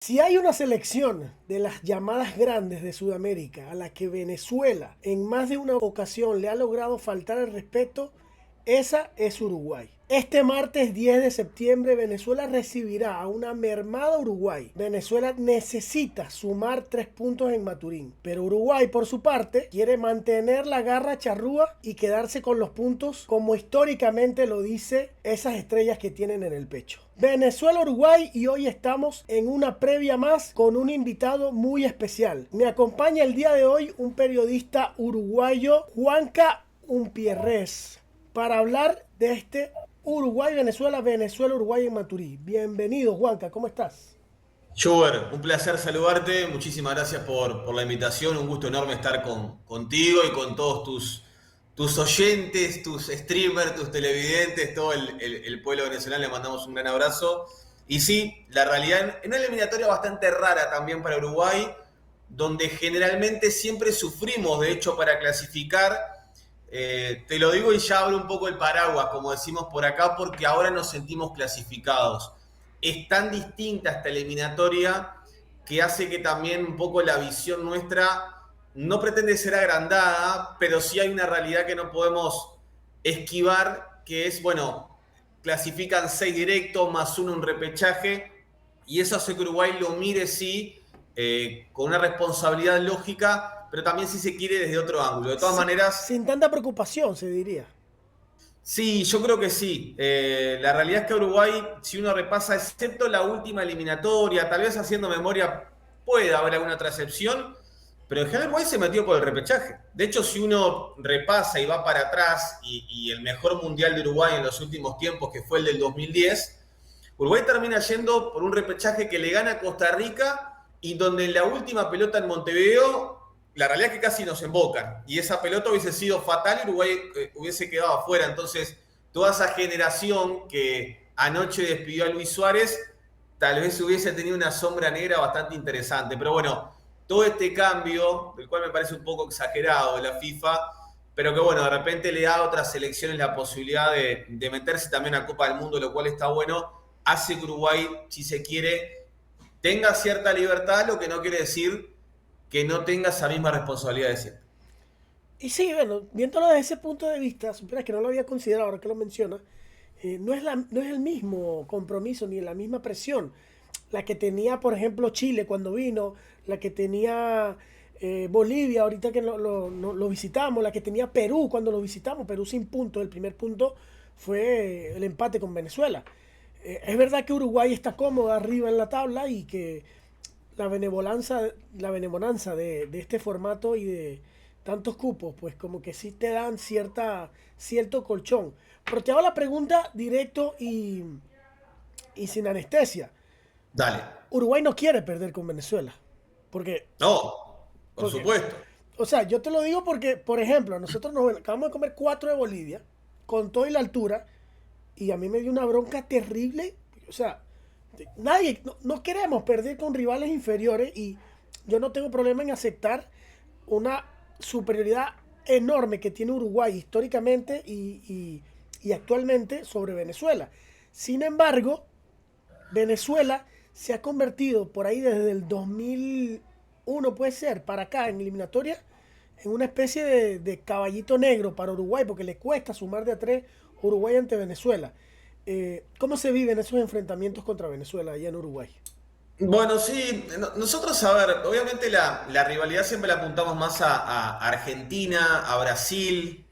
Si hay una selección de las llamadas grandes de Sudamérica a la que Venezuela en más de una ocasión le ha logrado faltar el respeto, esa es Uruguay. Este martes 10 de septiembre Venezuela recibirá a una mermada Uruguay. Venezuela necesita sumar 3 puntos en Maturín, pero Uruguay por su parte quiere mantener la garra charrúa y quedarse con los puntos como históricamente lo dice esas estrellas que tienen en el pecho. Venezuela-Uruguay y hoy estamos en una previa más con un invitado muy especial. Me acompaña el día de hoy un periodista uruguayo, Juanca Umpierrez, para hablar de este Uruguay-Venezuela, Venezuela-Uruguay en Maturí. Bienvenido, Juanca, ¿cómo estás? Schubert, un placer saludarte, muchísimas gracias por la invitación, un gusto enorme estar contigo y con todos tus oyentes, tus streamers, tus televidentes, todo el pueblo venezolano, le mandamos un gran abrazo. Y sí, la realidad en una eliminatoria bastante rara también para Uruguay, donde generalmente siempre sufrimos, de hecho, para clasificar. Te lo digo y ya abro un poco el paraguas, como decimos por acá, porque ahora nos sentimos clasificados. Es tan distinta esta eliminatoria que hace que también un poco la visión nuestra no pretende ser agrandada, pero sí hay una realidad que no podemos esquivar, que es, bueno, clasifican 6 directos más uno un repechaje, y eso hace que Uruguay lo mire, sí, con una responsabilidad lógica, pero también si se quiere desde otro ángulo. De todas maneras, Sin tanta preocupación, se diría. sí, yo creo que sí. La realidad es que Uruguay, si uno repasa, excepto la última eliminatoria, tal vez haciendo memoria puede haber alguna otra excepción, pero en general Uruguay se metió por el repechaje. De hecho, si uno repasa y va para atrás, y el mejor mundial de Uruguay en los últimos tiempos, que fue el del 2010, Uruguay termina yendo por un repechaje que le gana a Costa Rica y donde en la última pelota en Montevideo la realidad es que casi nos embocan y esa pelota hubiese sido fatal y Uruguay hubiese quedado afuera. Entonces, toda esa generación que anoche despidió a Luis Suárez, tal vez hubiese tenido una sombra negra bastante interesante. Pero bueno, todo este cambio, del cual me parece un poco exagerado de la FIFA, pero que bueno, de repente le da a otras selecciones la posibilidad de meterse también a Copa del Mundo, lo cual está bueno, hace que Uruguay, si se quiere, tenga cierta libertad, lo que no quiere decir que no tenga esa misma responsabilidad de siempre. Y sí, bueno, viéndolo desde ese punto de vista, supieras que no lo había considerado ahora que lo mencionas, no es el mismo compromiso ni la misma presión. La que tenía, por ejemplo, Chile cuando vino, la que tenía Bolivia ahorita que lo visitamos, la que tenía Perú cuando lo visitamos, Perú sin puntos, el primer punto fue el empate con Venezuela. Es verdad que Uruguay está cómodo arriba en la tabla y que la benevolanza de este formato y de tantos cupos, pues como que sí te dan cierto colchón. Pero te hago la pregunta directo y sin anestesia. Dale. Uruguay no quiere perder con Venezuela. Porque, No, por porque, supuesto. o sea, yo te lo digo porque, por ejemplo, nosotros nos acabamos de comer 4 de Bolivia, con todo y la altura, y a mí me dio una bronca terrible. O sea, nadie, no queremos perder con rivales inferiores y yo no tengo problema en aceptar una superioridad enorme que tiene Uruguay históricamente y actualmente sobre Venezuela. Sin embargo, Venezuela se ha convertido por ahí desde el 2001, puede ser, para acá en eliminatoria, en una especie de caballito negro para Uruguay, porque le cuesta sumar de a tres Uruguay ante Venezuela. ¿Cómo se viven esos enfrentamientos contra Venezuela allá en Uruguay? Bueno, sí, nosotros, a ver, obviamente la rivalidad siempre la apuntamos más a Argentina, a Brasil.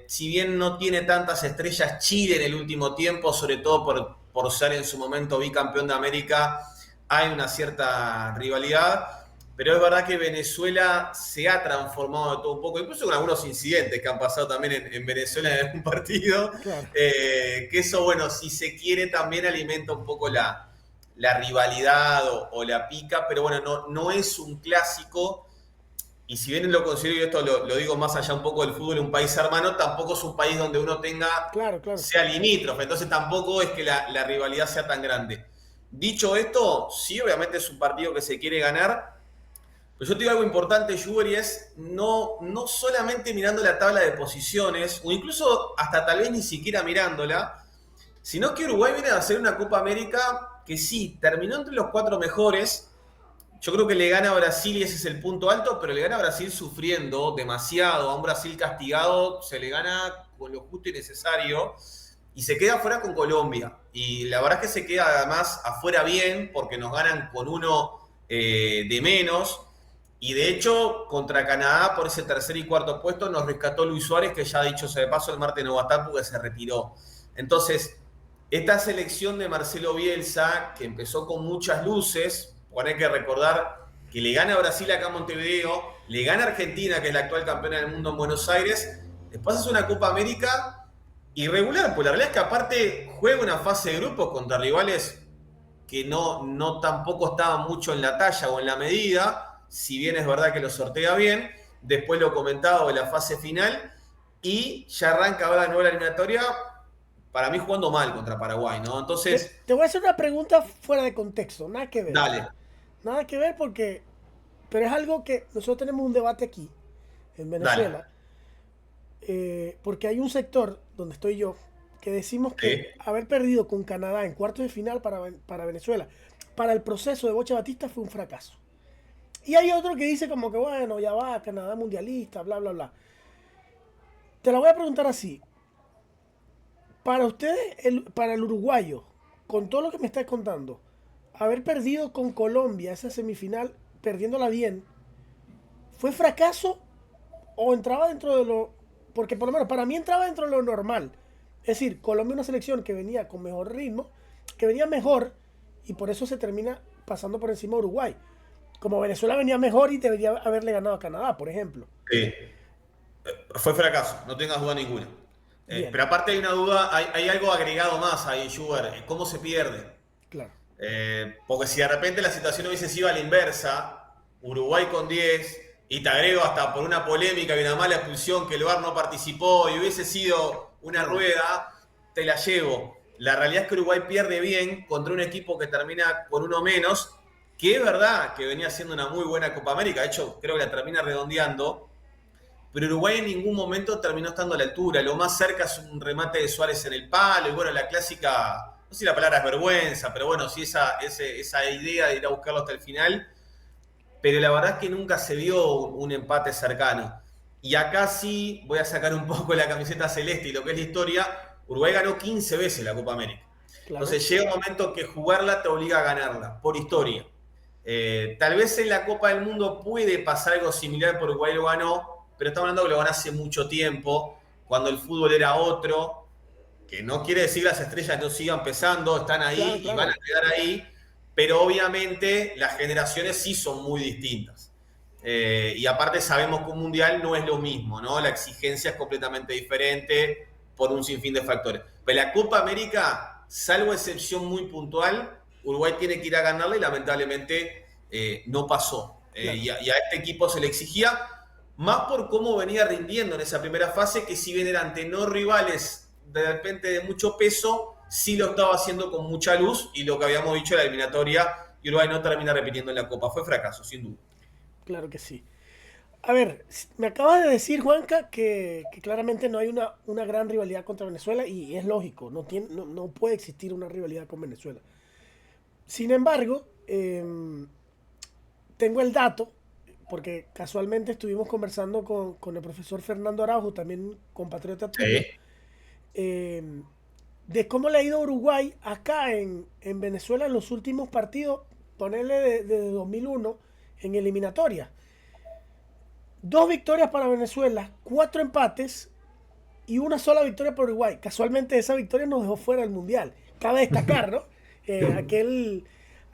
Si bien no tiene tantas estrellas Chile en el último tiempo, sobre todo por ser en su momento bicampeón de América, hay una cierta rivalidad. Pero es verdad que Venezuela se ha transformado de todo un poco, incluso con algunos incidentes que han pasado también en Venezuela en algún partido. Claro. Que eso, bueno, si se quiere, también alimenta un poco la rivalidad o la pica, pero bueno, no es un clásico. Y si bien lo considero, y esto lo digo más allá un poco del fútbol, un país hermano, tampoco es un país donde uno Claro, claro. sea limítrofe, entonces tampoco es que la rivalidad sea tan grande. Dicho esto, sí, obviamente es un partido que se quiere ganar, pero yo te digo algo importante, Schubert, y es no solamente mirando la tabla de posiciones, o incluso hasta tal vez ni siquiera mirándola, sino que Uruguay viene a hacer una Copa América que sí, terminó entre los 4 mejores. Yo creo que le gana a Brasil y ese es el punto alto, pero le gana a Brasil sufriendo demasiado. A un Brasil castigado se le gana con lo justo y necesario y se queda afuera con Colombia. Y la verdad es que se queda además afuera bien porque nos ganan con uno de menos. Y de hecho, contra Canadá, por ese tercer y cuarto puesto, nos rescató Luis Suárez, que ya dicho sea de paso, el martes no va a estar porque se retiró. Entonces, esta selección de Marcelo Bielsa, que empezó con muchas luces, hay que recordar que le gana a Brasil acá en Montevideo, le gana a Argentina, que es la actual campeona del mundo en Buenos Aires, después hace una Copa América irregular, pues la realidad es que aparte juega una fase de grupos contra rivales que no tampoco estaban mucho en la talla o en la medida, si bien es verdad que lo sortea bien, después lo comentado de la fase final, y ya arranca ahora de nuevo la eliminatoria, para mí jugando mal contra Paraguay, ¿no? Entonces, Te voy a hacer una pregunta fuera de contexto, nada que ver. dale, Nada que ver porque, pero es algo que nosotros tenemos un debate aquí, en dale. Venezuela, porque hay un sector donde estoy yo que decimos que Sí. haber perdido con Canadá en cuartos de final para Venezuela, para el proceso de Bocha Batista fue un fracaso. Y hay otro que dice como que bueno, ya va, Canadá mundialista, bla, bla, bla. Te la voy a preguntar así. Para ustedes, para el uruguayo, con todo lo que me estás contando, haber perdido con Colombia esa semifinal, perdiéndola bien, ¿fue fracaso o entraba dentro de lo... Porque por lo menos para mí entraba dentro de lo normal. Es decir, Colombia es una selección que venía con mejor ritmo, que venía mejor y por eso se termina pasando por encima de Uruguay. Como Venezuela venía mejor y debería haberle ganado a Canadá, por ejemplo. Sí. Fue fracaso, no tengas duda ninguna. Bien, Pero aparte hay una duda, hay algo agregado más ahí, Sugar. ¿Cómo se pierde? claro. Porque si de repente la situación hubiese sido a la inversa, Uruguay con 10, y te agrego hasta por una polémica y una mala expulsión que el VAR no participó y hubiese sido una rueda, te la llevo. La realidad es que Uruguay pierde bien contra un equipo que termina con uno menos, que es verdad que venía haciendo una muy buena Copa América, de hecho creo que la termina redondeando, pero Uruguay en ningún momento terminó estando a la altura. Lo más cerca es un remate de Suárez en el palo, y bueno, la clásica, no sé si la palabra es vergüenza, pero bueno, sí esa idea de ir a buscarlo hasta el final, pero la verdad es que nunca se vio un empate cercano. Y acá sí voy a sacar un poco la camiseta celeste y lo que es la historia. Uruguay ganó 15 veces la Copa América. Claro. Entonces llega un momento que jugarla te obliga a ganarla, por historia. Tal vez en la Copa del Mundo puede pasar algo similar, porque Uruguay lo ganó, pero estamos hablando que lo ganó hace mucho tiempo, cuando el fútbol era otro, que no quiere decir que las estrellas no sigan pesando, están Claro, ahí y van a claro. quedar ahí, pero obviamente las generaciones sí son muy distintas. Y aparte sabemos que un mundial no es lo mismo, ¿no? La exigencia es completamente diferente por un sinfín de factores. Pero la Copa América, salvo excepción muy puntual, Uruguay tiene que ir a ganarla y lamentablemente no pasó. Claro. Y a este equipo se le exigía más por cómo venía rindiendo en esa primera fase, que si bien eran ante no rivales de repente de mucho peso, sí lo estaba haciendo con mucha luz, y lo que habíamos dicho en la eliminatoria, y Uruguay no termina repitiendo en la Copa. Fue fracaso, sin duda. Claro que sí. A ver, me acabas de decir, Juanca, que claramente no hay una gran rivalidad contra Venezuela y es lógico, no puede existir una rivalidad con Venezuela. Sin embargo, tengo el dato, porque casualmente estuvimos conversando con el profesor Fernando Araujo, también compatriota tuyo, Sí. eh, de cómo le ha ido a Uruguay acá en Venezuela en los últimos partidos, ponerle desde 2001 en eliminatoria. Dos victorias para Venezuela, cuatro empates y una sola victoria para Uruguay. Casualmente esa victoria nos dejó fuera del Mundial. Cabe destacar, ¿no?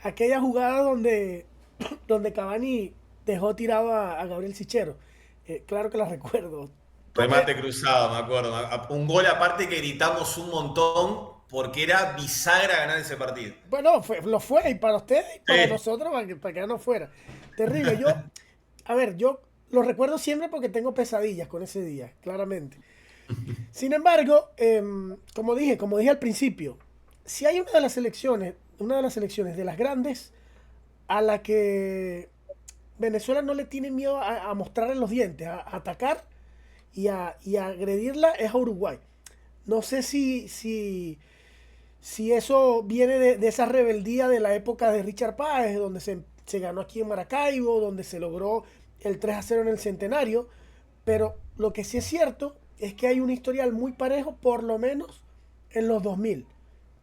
Aquella jugada donde Cavani dejó tirado a Gabriel Sichero. Claro que la recuerdo. Remate cruzado, me acuerdo. Un gol aparte que gritamos un montón porque era bisagra ganar ese partido. Bueno, lo fue y para ustedes y para Sí. nosotros para que no fuera. Terrible. Yo lo recuerdo siempre porque tengo pesadillas con ese día, claramente. Sin embargo, como dije al principio, si hay una de las selecciones de las grandes a la que Venezuela no le tiene miedo a mostrarle los dientes, a atacar y a agredirla, es a Uruguay. No sé si eso viene de esa rebeldía de la época de Richard Páez, donde se ganó aquí en Maracaibo, donde se logró el 3-0 en el centenario. Pero lo que sí es cierto es que hay un historial muy parejo, por lo menos en los 2000.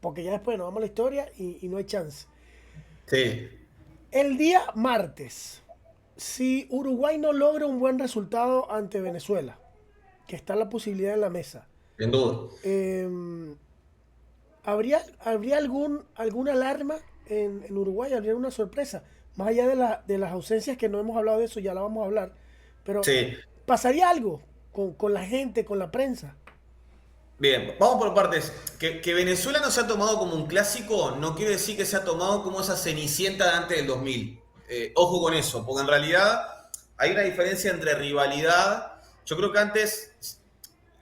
Porque ya después nos vamos a la historia y no hay chance. Sí, El día martes, si Uruguay no logra un buen resultado ante Venezuela, que está la posibilidad en la mesa, sin duda. eh, ¿habría alguna alarma en Uruguay? ¿Habría una sorpresa? Más allá de las ausencias, que no hemos hablado de eso, ya la vamos a hablar. Pero Sí. ¿pasaría algo con la gente, con la prensa? Bien, vamos por partes. Que Venezuela no se ha tomado como un clásico no quiere decir que se ha tomado como esa cenicienta de antes del 2000. Ojo con eso, porque en realidad hay una diferencia entre rivalidad. Yo creo que antes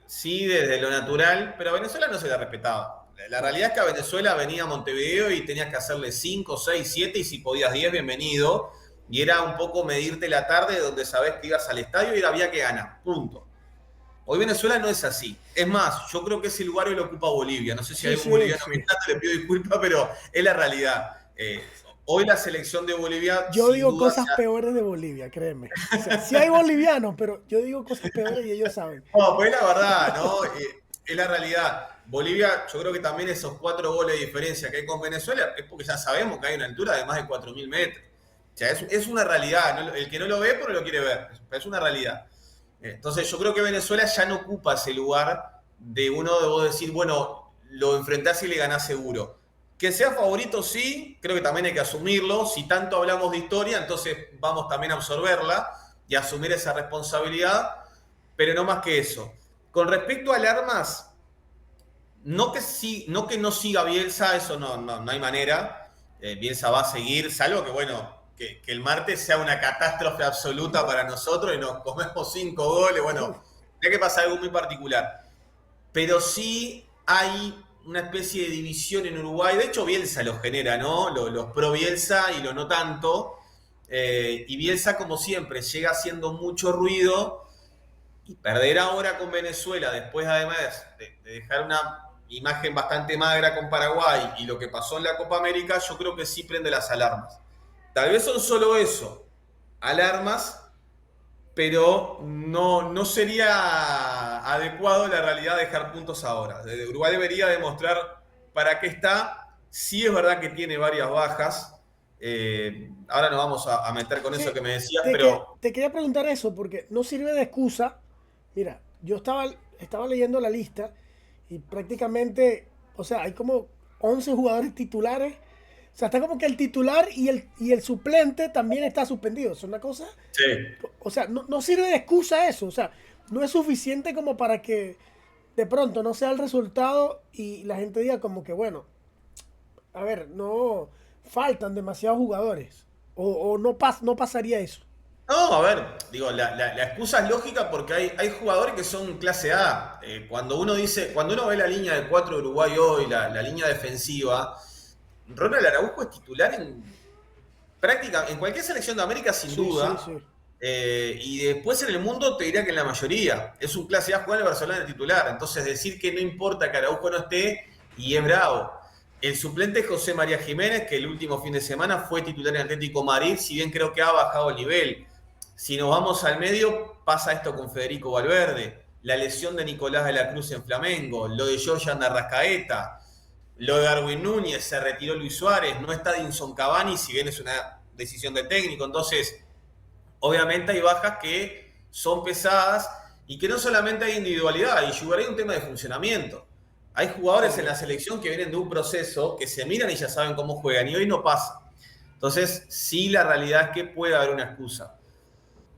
sí, desde lo natural, pero a Venezuela no se la respetaba. La realidad es que a Venezuela venía a Montevideo y tenías que hacerle 5, 6, 7 y si podías 10, bienvenido. Y era un poco medirte la tarde donde sabés que ibas al estadio y había que ganar. Punto. Hoy Venezuela no es así. Es más, yo creo que ese lugar hoy lo ocupa Bolivia. No sé si hay Sí, algún sí, boliviano sí. mirando, le pido disculpas, pero es la realidad. Hoy la selección de Bolivia, Yo sin digo duda, cosas peores de Bolivia, créeme. O sea, sí hay bolivianos, pero yo digo cosas peores y ellos saben. no, pues es la verdad, ¿no? Es la realidad. Bolivia, yo creo que también esos 4 goles de diferencia que hay con Venezuela es porque ya sabemos que hay una altura de más de 4.000 metros. O sea, es una realidad. ¿No? El que no lo ve, pero lo quiere ver. Es una realidad. Entonces, yo creo que Venezuela ya no ocupa ese lugar de uno de vos decir, bueno, lo enfrentás y le ganás seguro. Que sea favorito, sí, creo que también hay que asumirlo. Si tanto hablamos de historia, entonces vamos también a absorberla y a asumir esa responsabilidad, pero no más que eso. Con respecto a alarmas, no que, sí, no que no siga Bielsa, eso no hay manera. Bielsa va a seguir, salvo que, bueno, que el martes sea una catástrofe absoluta para nosotros y nos comemos 5 goles. Bueno, tiene que pasar algo muy particular. Pero sí hay una especie de división en Uruguay. De hecho, Bielsa lo genera, ¿no? Los pro Bielsa y los no tanto. Y Bielsa, como siempre, llega haciendo mucho ruido y perder ahora con Venezuela, después además de dejar una imagen bastante magra con Paraguay y lo que pasó en la Copa América, yo creo que sí prende las alarmas. Tal vez son solo eso, alarmas, pero no sería adecuado la realidad dejar puntos ahora. Uruguay debería demostrar para qué está. Sí es verdad que tiene varias bajas. Ahora nos vamos a meter con eso Sí, que me decías, pero te quería preguntar eso, porque no sirve de excusa. Mira, yo estaba leyendo la lista y prácticamente, o sea, hay como 11 jugadores titulares. O sea, está como que el titular y el suplente también está suspendido. Es una cosa. sí. O sea, no sirve de excusa eso. O sea, no es suficiente como para que de pronto no sea el resultado y la gente diga como que, bueno, a ver, no faltan demasiados jugadores. O no pasaría eso. No, a ver, digo, la excusa es lógica porque hay jugadores que son clase A. Cuando uno ve la línea de 4 de Uruguay hoy, la línea defensiva, Ronald Araujo es titular en cualquier selección de América sin Sí, sí, duda. sí. Y después en el mundo te diría que en la mayoría. Es un clase A jugar en el Barcelona de titular. Entonces decir que no importa que Araujo no esté y es bravo. El suplente es José María Jiménez, que el último fin de semana fue titular en Atlético Madrid, si bien creo que ha bajado el nivel. Si nos vamos al medio, pasa esto con Federico Valverde, la lesión de Nicolás de la Cruz en Flamengo, lo de Georgian Arrascaeta, lo de Darwin Núñez, se retiró Luis Suárez, no está Dinson Cavani, si bien es una decisión de técnico. Entonces, obviamente hay bajas que son pesadas y que no solamente hay individualidad, y hay un tema de funcionamiento. Hay jugadores en la Correcto. selección que vienen de un proceso que se miran y ya saben cómo juegan, y hoy no pasa. Entonces, sí, la realidad es que puede haber una excusa.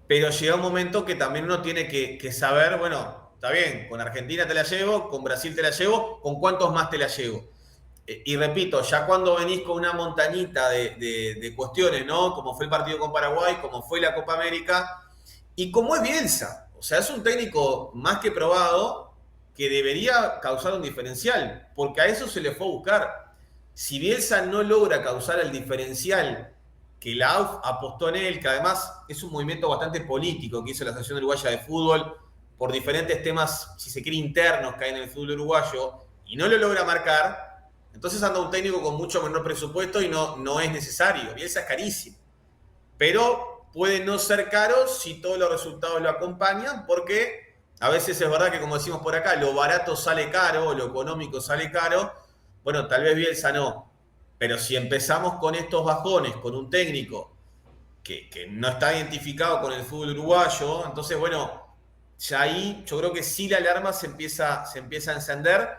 Pero llega un momento que también uno tiene que saber, bueno, está bien, con Argentina te la llevo, con Brasil te la llevo, ¿con cuántos más te la llevo? Y repito, ya cuando venís con una montañita de cuestiones, ¿no? Como fue el partido con Paraguay, como fue la Copa América, y como es Bielsa, o sea, es un técnico más que probado que debería causar un diferencial, porque a eso se le fue a buscar. Si Bielsa no logra causar el diferencial que la AUF apostó en él, que además es un movimiento bastante político que hizo la Asociación Uruguaya de Fútbol por diferentes temas, si se quiere, internos que hay en el fútbol uruguayo, y no lo logra marcar, Entonces anda un técnico con mucho menor presupuesto y no es necesario. Bielsa es carísimo. Pero puede no ser caro si todos los resultados lo acompañan, porque a veces es verdad que, como decimos por acá, lo barato sale caro, lo económico sale caro. Bueno, tal vez Bielsa no. Pero si empezamos con estos bajones, con un técnico que no está identificado con el fútbol uruguayo, entonces, bueno, ya ahí yo creo que sí la alarma se empieza a encender,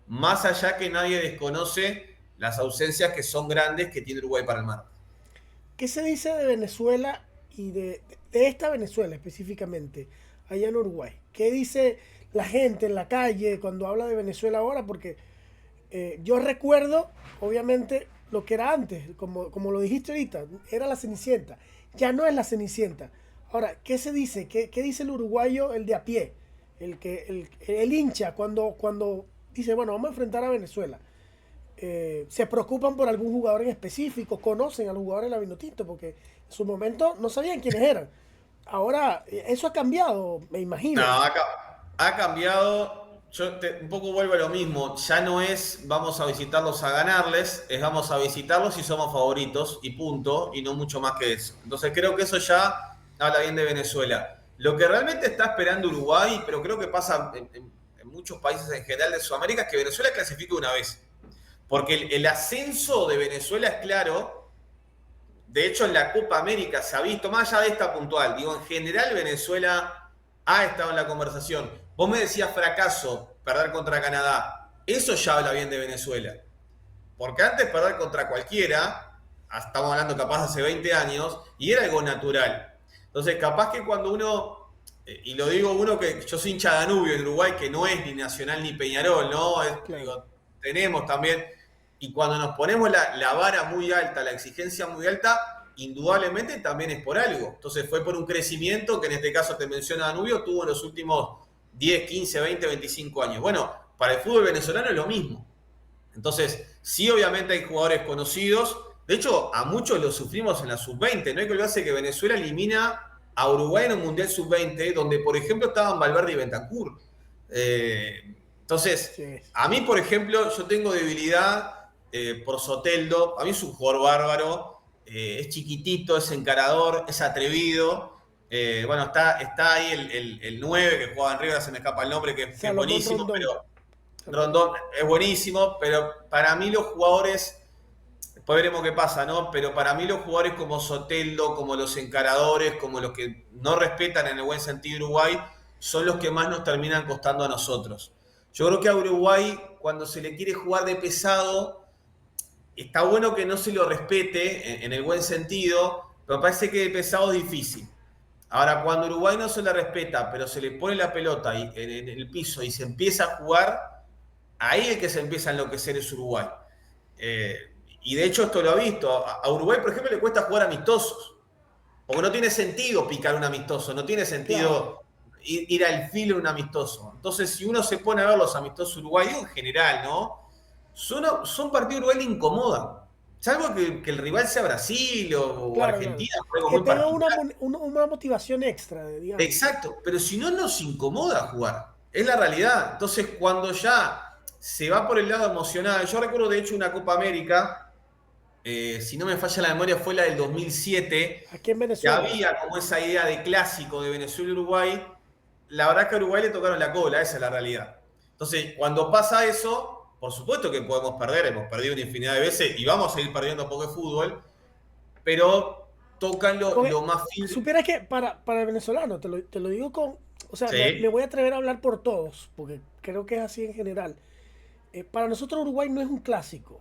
más allá que nadie desconoce las ausencias que son grandes que tiene Uruguay para el mar. ¿Qué se dice de Venezuela y de esta Venezuela específicamente, allá en Uruguay? ¿Qué dice la gente en la calle cuando habla de Venezuela ahora? Porque yo recuerdo, obviamente, lo que era antes, como lo dijiste ahorita, era la Cenicienta. Ya no es la Cenicienta. Ahora, ¿qué se dice? ¿Qué dice el uruguayo, el de a pie? El hincha, cuando dice, bueno, vamos a enfrentar a Venezuela. Se preocupan por algún jugador en específico, conocen a los jugadores de la Vinotinto, porque en su momento no sabían quiénes eran. Ahora, eso ha cambiado, me No, imagino. ha cambiado. Un poco vuelvo a lo mismo. Ya no es vamos a visitarlos a ganarles, es vamos a visitarlos y somos favoritos y punto, y no mucho más que eso. Entonces creo que eso ya habla bien de Venezuela. Lo que realmente está esperando Uruguay, pero creo que pasa en muchos países en general de Sudamérica, es que Venezuela clasifique una vez. Porque el ascenso de Venezuela es claro. De hecho, en la Copa América se ha visto, más allá de esta puntual, digo, en general Venezuela ha estado en la conversación. Vos me decías fracaso, perder contra Canadá. Eso ya habla bien de Venezuela. Porque antes perder contra cualquiera, estamos hablando capaz hace 20 años, y era algo natural. Entonces, capaz que cuando uno, y lo digo uno que yo soy hincha de Danubio en Uruguay, que no es ni Nacional ni Peñarol, ¿no? Claro. Digo, tenemos también, y cuando nos ponemos la vara muy alta, la exigencia muy alta, indudablemente también es por algo. Entonces fue por un crecimiento que en este caso te menciona Danubio, tuvo en los últimos 10, 15, 20, 25 años. Bueno, para el fútbol venezolano es lo mismo. Entonces, sí, obviamente hay jugadores conocidos. De hecho, a muchos los sufrimos en la sub-20. No hay que olvidarse que Venezuela elimina a Uruguay en un Mundial sub-20, donde, por ejemplo, estaban Valverde y Bentancur. Entonces, Sí. a mí, por ejemplo, yo tengo debilidad por Soteldo. A mí es un jugador bárbaro. Es chiquitito, es encarador, es atrevido. Bueno, está ahí el 9 que juega en River, se me escapa el nombre, que es Salomón buenísimo, Rondón. pero Rondón es buenísimo, pero para mí los jugadores, después veremos qué pasa, ¿no? Pero para mí los jugadores como Soteldo, como los encaradores, como los que no respetan en el buen sentido Uruguay, son los que más nos terminan costando a nosotros. Yo creo que a Uruguay, cuando se le quiere jugar de pesado, está bueno que no se lo respete en el buen sentido, pero parece que de pesado es difícil. Ahora, cuando Uruguay no se le respeta, pero se le pone la pelota en el piso y se empieza a jugar, ahí el que se empieza a enloquecer es Uruguay. Eh, y de hecho esto lo ha visto. A Uruguay, por ejemplo, le cuesta jugar amistosos. Porque no tiene sentido picar un amistoso, no tiene Claro. sentido ir al filo de un amistoso. Entonces, si uno se pone a ver los amistosos uruguayos en general, ¿no? Son partidos Uruguay le incomodan. Salvo que el rival sea Brasil o Claro, claro. Argentina, o algo Que muy tenga particular. una motivación extra, digamos. Exacto, pero si no nos incomoda jugar, es la realidad. Entonces, cuando ya se va por el lado emocional, yo recuerdo de hecho una Copa América, si no me falla la memoria, fue la del 2007, Aquí en que Venezuela. había como esa idea de clásico de Venezuela y Uruguay. La verdad que a Uruguay le tocaron la cola, esa es la realidad. Entonces, cuando pasa eso, por supuesto que podemos perder, hemos perdido una infinidad de veces y vamos a seguir perdiendo poco de fútbol, pero tocan lo más fino. Supieras que para el venezolano, te lo digo con. O sea, me Sí, voy a atrever a hablar por todos, porque creo que es así en general. Para nosotros Uruguay no es un clásico,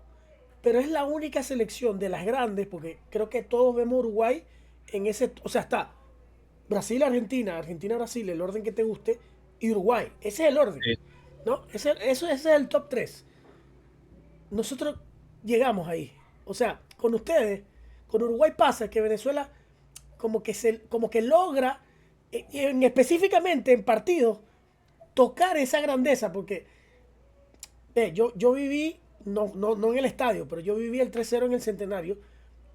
pero es la única selección de las grandes, porque creo que todos vemos Uruguay en ese. O sea, está Brasil, Argentina, Argentina, Brasil, el orden que te guste, y Uruguay. Ese es el orden, sí. ¿no? Ese es el top 3. Nosotros llegamos ahí. O sea, con ustedes, con Uruguay pasa que Venezuela como que logra, específicamente en partidos, tocar esa grandeza, porque yo viví, no en el estadio, pero yo viví el 3-0 en el Centenario,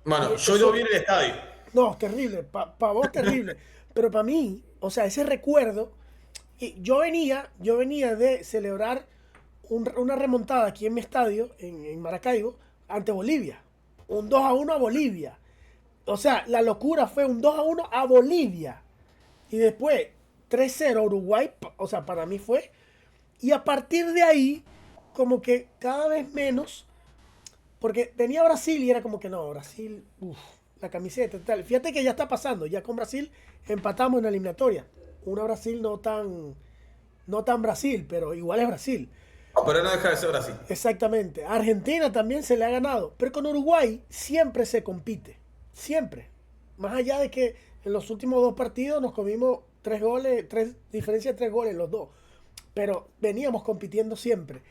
y Bueno, yo lo eso, vi en el estadio. no, terrible, para vos terrible, pero para mí, o sea, ese recuerdo, y yo venía de celebrar una remontada aquí en mi estadio, en Maracaibo, ante Bolivia. Un 2-1 a Bolivia. O sea, la locura fue un 2-1 a Bolivia. Y después 3-0 a Uruguay. O sea, para mí fue. Y a partir de ahí, como que cada vez menos. Porque venía Brasil y era como que no, Brasil, uff, la camiseta y tal. Fíjate que ya está pasando. Ya con Brasil empatamos en la eliminatoria. Una Brasil no tan Brasil, pero igual es Brasil. No, pero no deja de ser Brasil. Exactamente. A Argentina también se le ha ganado. Pero con Uruguay siempre se compite. Siempre. Más allá de que en los últimos 2 partidos nos comimos 3 goles, diferencia de 3 goles los dos. Pero veníamos compitiendo siempre.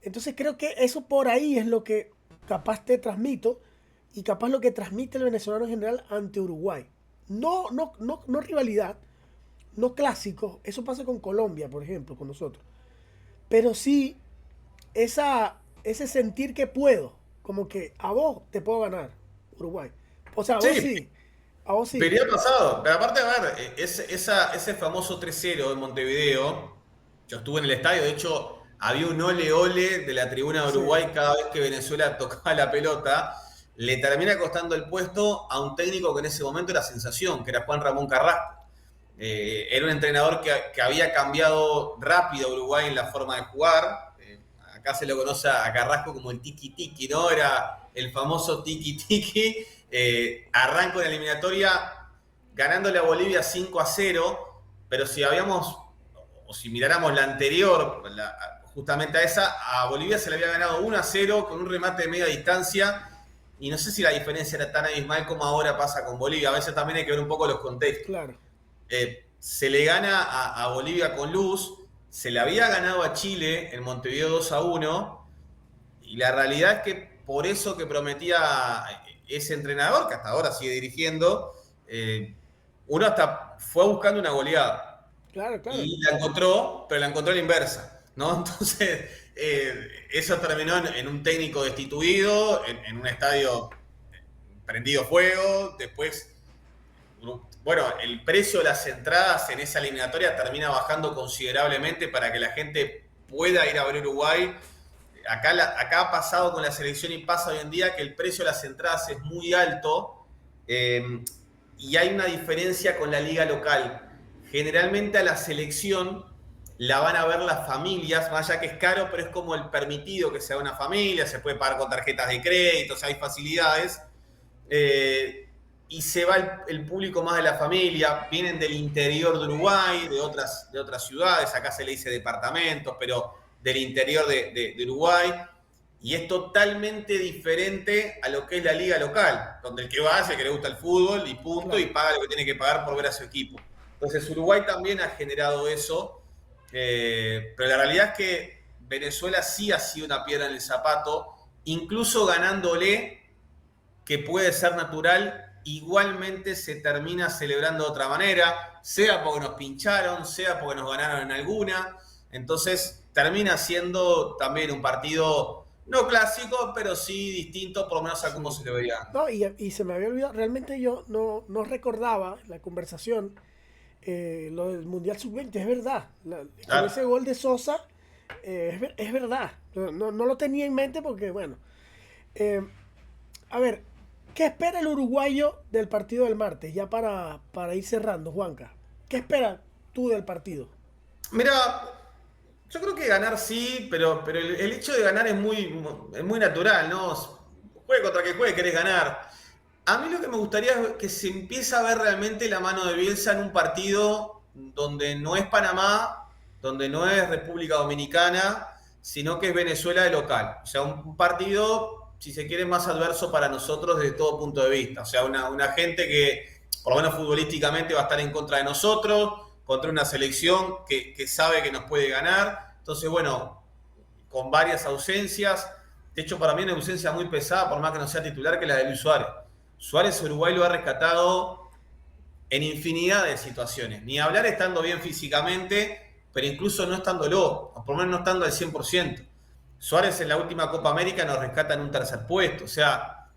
Entonces creo que eso por ahí es lo que capaz te transmito y capaz lo que transmite el venezolano en general ante Uruguay. No rivalidad, no clásico. Eso pasa con Colombia, por ejemplo, con nosotros. Pero sí ese sentir que puedo, como que a vos te puedo ganar, Uruguay. O sea, a vos Sí, sí, a vos sí. venía pasado. Pero aparte, a ver, ese famoso 3-0 en Montevideo, yo estuve en el estadio, de hecho, había un ole ole de la tribuna de Sí, Uruguay cada vez que Venezuela tocaba la pelota. Le termina costando el puesto a un técnico que en ese momento era sensación, que era Juan Ramón Carrasco. Era un entrenador que había cambiado rápido a Uruguay en la forma de jugar. Acá se lo conoce a Carrasco como el tiki-tiki, ¿no? Era el famoso tiki-tiki. Arranco en la eliminatoria ganándole a Bolivia 5-0, pero si miráramos la anterior, justamente a esa, a Bolivia se le había ganado 1-0 con un remate de media distancia, y no sé si la diferencia era tan abismal como ahora pasa con Bolivia. A veces también hay que ver un poco los contextos. claro, Se le gana a Bolivia con luz, se le había ganado a Chile en Montevideo 2-1, y la realidad es que por eso que prometía ese entrenador, que hasta ahora sigue dirigiendo, uno hasta fue buscando una goleada. claro, claro. Y la encontró, pero la encontró a la inversa, ¿no? Entonces, eso terminó en un técnico destituido, en un estadio prendido fuego. Después, bueno, el precio de las entradas en esa eliminatoria termina bajando considerablemente para que la gente pueda ir a ver Uruguay. Acá ha pasado con la selección y pasa hoy en día que el precio de las entradas es muy alto, y hay una diferencia con la liga local. Generalmente a la selección la van a ver las familias, más allá que es caro, pero es como el permitido que sea una familia, se puede pagar con tarjetas de crédito, o sea, hay facilidades. Y se va el público más de la familia, vienen del interior de Uruguay, de otras ciudades, acá se le dice departamentos, pero del interior de Uruguay, y es totalmente diferente a lo que es la liga local, donde el que va es el que le gusta el fútbol y punto, Claro. y paga lo que tiene que pagar por ver a su equipo. Entonces Uruguay también ha generado eso, pero la realidad es que Venezuela sí ha sido una piedra en el zapato, incluso ganándole, que puede ser natural, igualmente se termina celebrando de otra manera, sea porque nos pincharon, sea porque nos ganaron en alguna. Entonces termina siendo también un partido no clásico, pero sí distinto, por lo menos a cómo Sí. se le veía. No, y se me había olvidado, realmente yo no recordaba la conversación, lo del Mundial Sub-20, es verdad. Con Claro. ese gol de Sosa, es verdad. No lo tenía en mente porque, bueno. eh, a ver, ¿qué espera el uruguayo del partido del martes? Ya para ir cerrando, Juanca. ¿Qué esperas tú del partido? Mira, yo creo que ganar sí, pero el hecho de ganar es muy natural, ¿no? Juegue contra que juegue, querés ganar. A mí lo que me gustaría es que se empiece a ver realmente la mano de Bielsa en un partido donde no es Panamá, donde no es República Dominicana, sino que es Venezuela de local. O sea, un partido, si se quiere, más adverso para nosotros desde todo punto de vista. O sea, una gente que, por lo menos futbolísticamente, va a estar en contra de nosotros, contra una selección que sabe que nos puede ganar. Entonces, bueno, con varias ausencias. De hecho, para mí una ausencia muy pesada, por más que no sea titular, que la de Luis Suárez. Suárez Uruguay lo ha rescatado en infinidad de situaciones. Ni hablar estando bien físicamente, pero incluso no estándolo, o por lo menos no estando al 100%. Suárez en la última Copa América nos rescata en un tercer puesto. O sea,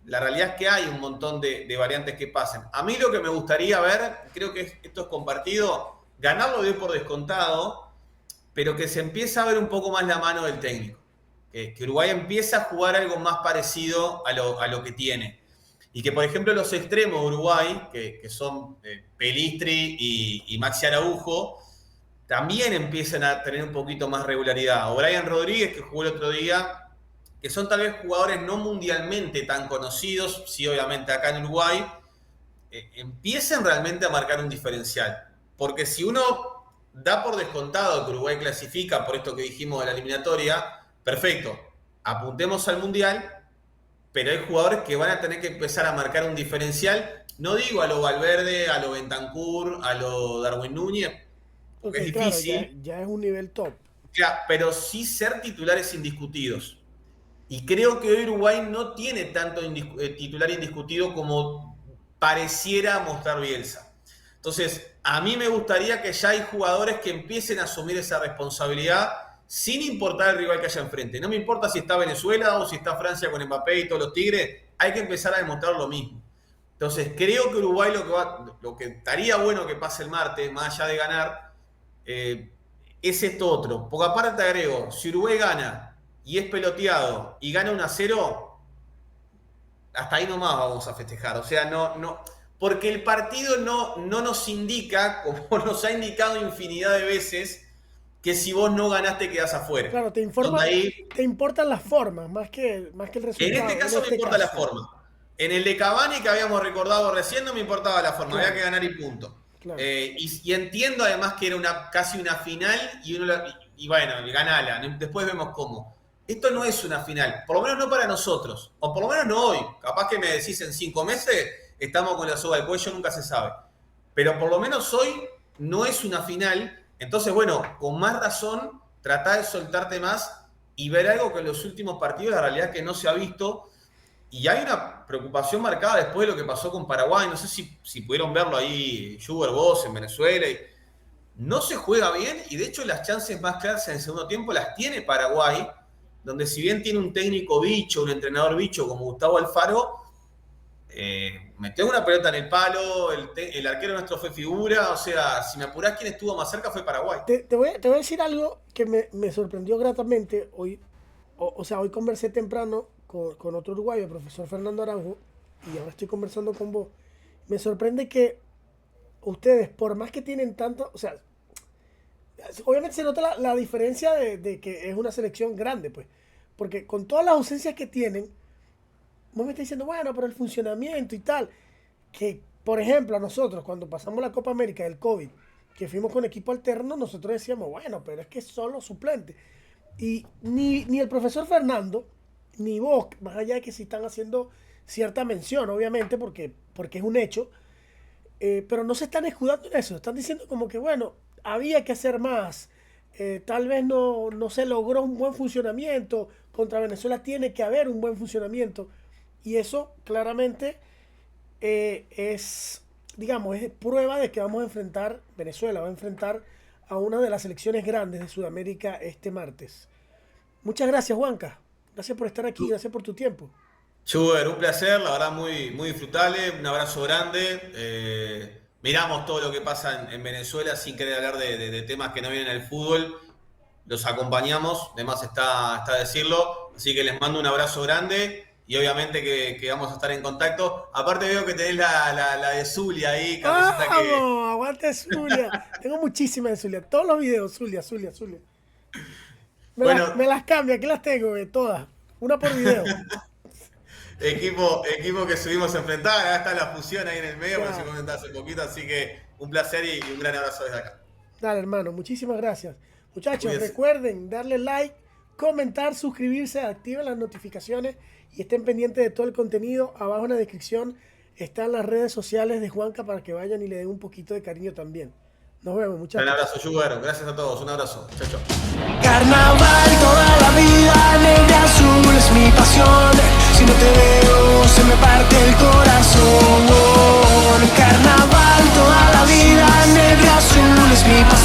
la realidad es que hay un montón de variantes que pasan. A mí lo que me gustaría ver, creo que esto es compartido, ganarlo de por descontado, pero que se empieza a ver un poco más la mano del técnico. Que Uruguay empieza a jugar algo más parecido a lo que tiene. Y que, por ejemplo, los extremos de Uruguay, que son Pelistri y Maxi Araujo, también empiezan a tener un poquito más regularidad. O Brian Rodríguez, que jugó el otro día, que son tal vez jugadores no mundialmente tan conocidos, sí, obviamente acá en Uruguay, empiecen realmente a marcar un diferencial. Porque si uno da por descontado que Uruguay clasifica por esto que dijimos de la eliminatoria, perfecto, apuntemos al Mundial, pero hay jugadores que van a tener que empezar a marcar un diferencial, no digo a lo Valverde, a lo Bentancur, a lo Darwin Núñez, porque es difícil. Claro, ya es un nivel top. Claro, pero sí ser titulares indiscutidos. Y creo que hoy Uruguay no tiene tanto titular indiscutido como pareciera mostrar Bielsa. Entonces, a mí me gustaría que ya hay jugadores que empiecen a asumir esa responsabilidad sin importar el rival que haya enfrente. No me importa si está Venezuela o si está Francia con Mbappé y todos los Tigres, hay que empezar a demostrar lo mismo. Entonces, creo que Uruguay lo que estaría bueno que pase el martes, más allá de ganar, es esto otro. Porque aparte te agrego, si Uruguay gana y es peloteado y gana 1-0, hasta ahí nomás vamos a festejar. O sea, no, porque el partido no nos indica, como nos ha indicado infinidad de veces, que si vos no ganaste quedás afuera. Claro, te importan las formas, más que el resultado. En este caso me importa la forma. En el de Cavani, que habíamos recordado recién, no me importaba la forma, claro. Había que ganar y punto. Claro. Y entiendo además que era casi una final y bueno, ganala, después vemos cómo. Esto no es una final, por lo menos no para nosotros, o por lo menos no hoy. Capaz que me decís en 5 meses, estamos con la soga del cuello, nunca se sabe. Pero por lo menos hoy no es una final. Entonces, bueno, con más razón, tratá de soltarte más y ver algo que en los últimos partidos la realidad es que no se ha visto. Y hay una preocupación marcada después de lo que pasó con Paraguay. No sé si pudieron verlo ahí, Schubert, vos, en Venezuela. No se juega bien y de hecho las chances más claras en el segundo tiempo las tiene Paraguay, donde si bien tiene un técnico bicho, un entrenador bicho como Gustavo Alfaro, metió una pelota en el palo, el arquero nuestro fue figura, o sea, si me apurás, quien estuvo más cerca fue Paraguay. Te voy a decir algo que me sorprendió gratamente hoy. Hoy conversé temprano con otro uruguayo, el profesor Fernando Araujo, y ahora estoy conversando con vos. Me sorprende que ustedes, por más que tienen tanto, o sea, obviamente se nota la diferencia de que es una selección grande, pues, porque con todas las ausencias que tienen, vos me estás diciendo, bueno, pero el funcionamiento y tal, que por ejemplo a nosotros cuando pasamos la Copa América del COVID, que fuimos con equipo alterno, nosotros decíamos, bueno, pero es que solo suplente. Y ni el profesor Fernando, ni vos, más allá de que sí están haciendo cierta mención, obviamente, porque es un hecho, pero no se están escudando en eso, están diciendo como que, bueno, había que hacer más, tal vez no se logró un buen funcionamiento, contra Venezuela tiene que haber un buen funcionamiento, y eso claramente es prueba de que vamos a enfrentar, Venezuela va a enfrentar a una de las selecciones grandes de Sudamérica este martes. Muchas gracias, Juanca. Gracias por estar aquí, gracias por tu tiempo. Schubert, un placer, la verdad muy, muy disfrutable, un abrazo grande. Miramos todo lo que pasa en Venezuela sin querer hablar de temas que no vienen al fútbol. Los acompañamos, además está decirlo. Así que les mando un abrazo grande y obviamente que vamos a estar en contacto. Aparte veo que tenés la de Zulia ahí. ¡Vamos! Aguante Zulia. Tengo muchísimas de Zulia. Todos los videos, Zulia. Me las cambio, aquí las tengo, todas. Una por video. Equipo que subimos a enfrentar, acá está la fusión ahí en el medio, como se comentó hace poquito, así que un placer y un gran abrazo desde acá. Dale, hermano, muchísimas gracias. Muchachos, recuerden darle like, comentar, suscribirse, activen las notificaciones y estén pendientes de todo el contenido. Abajo en la descripción están las redes sociales de Juanca para que vayan y le den un poquito de cariño también. Nos vemos, muchachos. Un abrazo, Schubert. Gracias a todos. Un abrazo. Chao, chao. Carnaval toda la vida, negra azul es mi pasión. Si no te veo se me parte el corazón. Carnaval toda la vida, negra azul es mi pasión.